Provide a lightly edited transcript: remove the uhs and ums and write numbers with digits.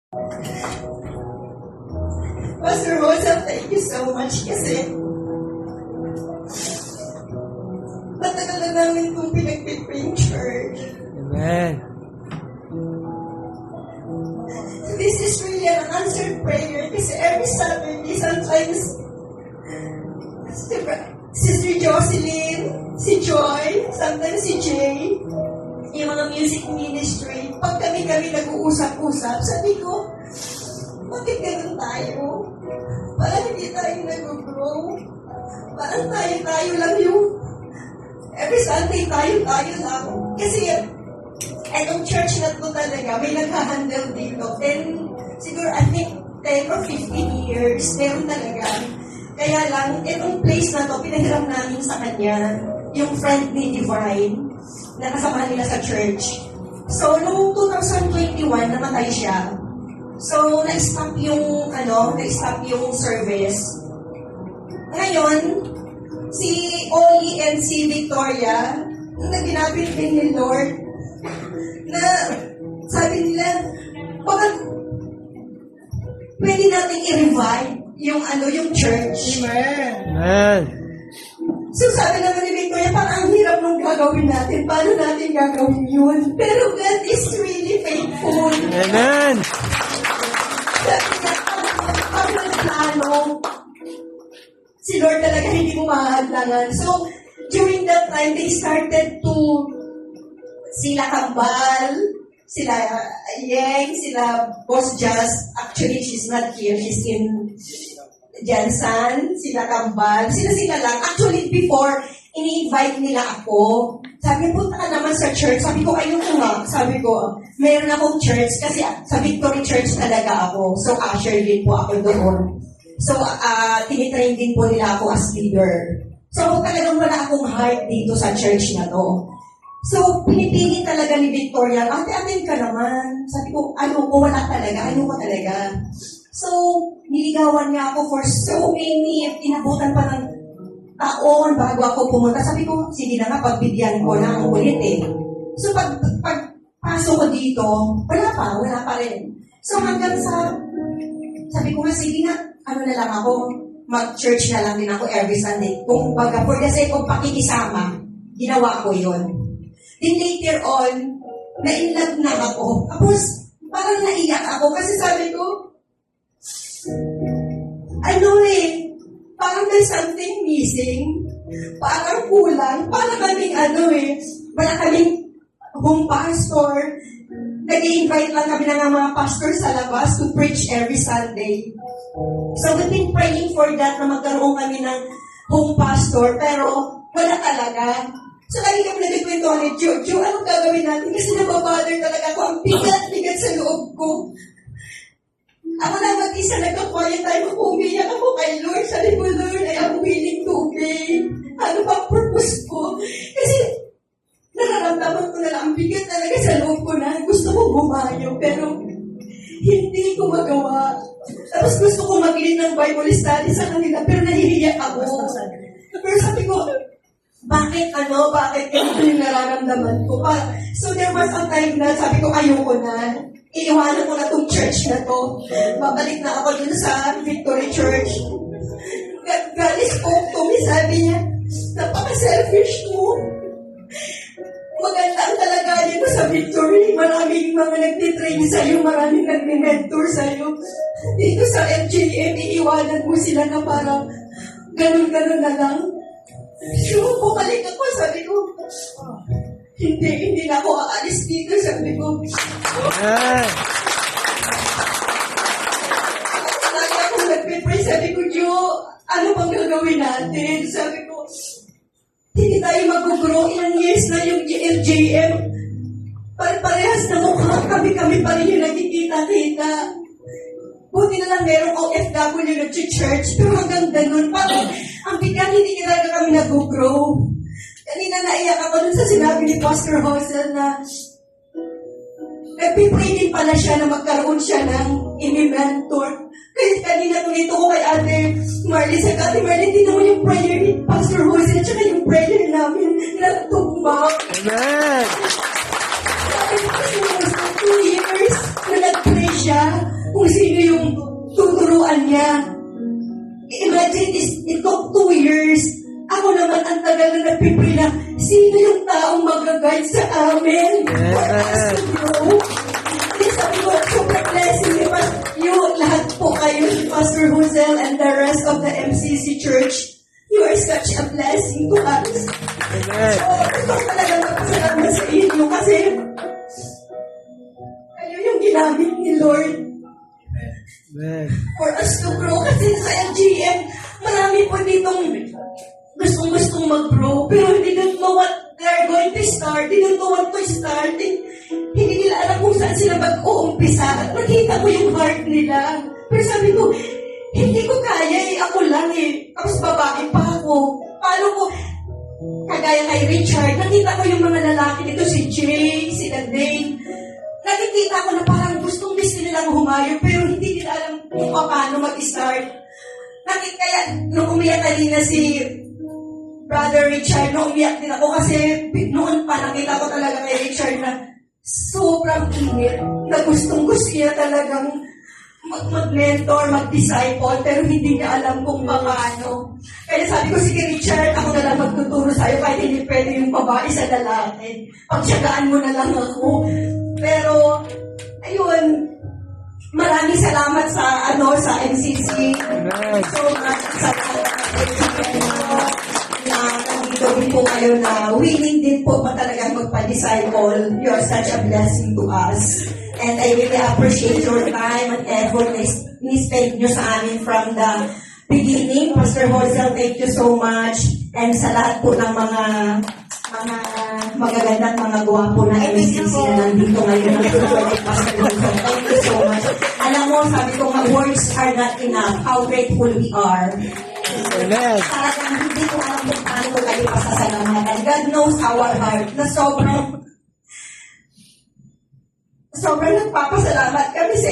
Pastor Rosa, thank you so much kasi matagal na namin kong pinagpipring church. Amen. This is really an answered prayer kasi every Saturday, sometimes Sister Jocelyn, si Joy, sometimes si Jay, yung mga music ministry, pag kami nag-uusap-usap, sabi ko, bakit ganun tayo? Parang hindi tayo nag-grow. Parang tayo lang yung every Sunday tayo lang. Kasi etong church na to talaga, may nag-handle dito. Siguro I think 10 or 15 years, meron talaga. Kaya lang, etong place na to, pinahiram namin sa kanya, yung friend ni Divine, na kasama nila sa church. So, noong 2021, namatay siya. So, na-stop yung service. Ngayon, si Oli and si Victoria, naginapit din ni Lord, na sabi nila, bakit pwede natin i-revive yung church. Amen. So sabi naman ni Victoria, parang ang hirap nung gagawin natin. Paano natin gagawin yun? Pero God is really faithful. Amen. Sabi niya, pag nagplano, si Lord talaga hindi mo mahadlangan. So, during that time, they started to sila Kambal, sila Yeng, sila Boss Jazz. Actually, she's not here. She's in Jansan, sila Kambal. Sila lang. Actually, before, ini-invite nila ako. Sabi, punta ka naman sa church. Sabi ko, ayoko nga. Sabi ko, meron akong church kasi sa Victory Church talaga ako. So, usher din po ako doon. So, tinitrain din po nila ako as leader. So, talagang wala akong heart dito sa church na to. So, pinipili talaga ni Victoria, ate-atin ka naman. Sabi ko, wala talaga. Ayoko talaga. So, niligawan niya ako for so many, inabutan pa ng taon bago ako pumunta. Sabi ko, sige na nga, pagbigyan ko na ang ulit eh. So, pagpasok ko dito, wala pa rin. So, hanggang sa, sabi ko nga, sige na, na lang ako, mag-church na lang din ako every Sunday. Kung baga, for the sake of pakikisama, ginawa ko yun. Then later on, na-inlove na ako. Tapos, parang naiyak ako kasi sabi ko, parang there's something missing. Parang kulang. Parang kaming wala kaming home pastor. Nag-i-invite lang kami ng mga pastor sa labas to preach every Sunday. So we've been praying for that na magkaroon kami ng home pastor, pero wala talaga. So lagi kami nagkikwentuhan ni Jo, anong gagawin natin? Kasi nababother talaga ako. Ang bigat sa loob ko. Ako na mag-isa, nagka-quiet time, umiyak ako kay Lord. Sabi ko, Lord, I am willing to obey. Ano bang purpose ko? Kasi nararamdaman ko na lang, ang bigat talaga sa loob ko na gusto ko bumayo, pero hindi ko magawa. Tapos gusto ko mag-lead ng Bible study sa kanila, pero nahihiyak ako. Pero sabi ko, bakit ganito yung nararamdaman ko? So there was a time na sabi ko, ayoko na. Iiwanan ko na tong church na to. Babalik na ako dun sa Victory Church. God spoke to me, sabi niya, napaka-selfish mo. Maganda ang kalagayan mo sa Victory. Maraming mga nagtitrain sa'yo, maraming nag-mentor sa'yo. Dito sa MJM, iiwanan mo sila na parang ganun-ganun na lang. Sure, bumalik ako, sabi ko, hindi na ako aalis dito, sabi ko. Lagi akong nagpipray, sabi ko, Jo, ano bang gagawin natin? Sabi ko, hindi tayo mag-grow. Ilang years na yung LJM. Parehas na mukha, kami pa rin yung nagkikita-kita. Buti na lang merong OFW nag-church, pero hanggang ganun, parang ang bigat, hindi talaga kami nag-grow. Kanina naiyak ako dun sa sinabi ni Pastor Jose na nagpipray din pala siya na magkaroon siya ng imi-mentor. Kasi kanina tulito ko kay Ate Marlene. Sa Ate Marlene, hindi naman yung prayer ni Pastor Jose at saka yung prayer namin na tumbang. Amen! Sabi ko kasi 2 years na nag-pray siya. siya kung sino yung tuturuan niya. Imagine this, it took 2 years. Ako naman ang tagal na nagpipila, sino yung taong mag-guide sa amin? For us to grow. Then sabi ko, super blessing niyo pa. Lahat po kayo, Pastor Josel and the rest of the MCC Church. You are such a blessing to us. Amen. So, ito talaga magpasalamat sa inyo kasi kayo yung ginamit ni Lord Amen. for us to grow. Kasi sa LGM, marami po ditong gustong mag-grow, pero they don't know what they're going to start. They don't know what to start. Hindi nila alam kung saan sila mag-uumpisa. At nakita ko yung heart nila. Pero sabi ko, hindi ko kaya eh. Ako lang eh. Tapos babae pa ako. Paano ko, kagaya kay Richard, nakita ko yung mga lalaki dito, si Jay, si Dane. Nakikita ko na parang gusto nilang humayo, pero hindi nila alam kung paano mag-start. Kaya, nung umiyak kanina si Brother Richard, nung umiyak din ako kasi noon pa nakita ko talaga kay Richard na sobrang init, na gustong-gusto niya talagang mag-mentor, mag-disciple, pero hindi niya alam kung paano. Kaya sabi ko, sige Richard, ako na lang magtuturo sa'yo kahit hindi pwede yung babae sa lalaki. Pagtsagaan mo na lang ako. Pero, ayun, maraming salamat sa MCC. Amen. So much sa na nandito din po kayo na willing din po talagang magpa-disciple. You are such a blessing to us. And I really appreciate your time and effort na ni-spend nyo sa amin from the beginning. Pastor Josel, thank you so much. And sa lahat po ng mga magagandang mga gwapo na MCC na nandito ngayon. Pastor Josel, thank you so much. Alam mo, sabi ko nga, words are not enough. How grateful we are. Amen. Talagang hindi ko alam kung paano ko kayo pasasalamatan. God knows our heart na sobrang nagpapasalamat kami sa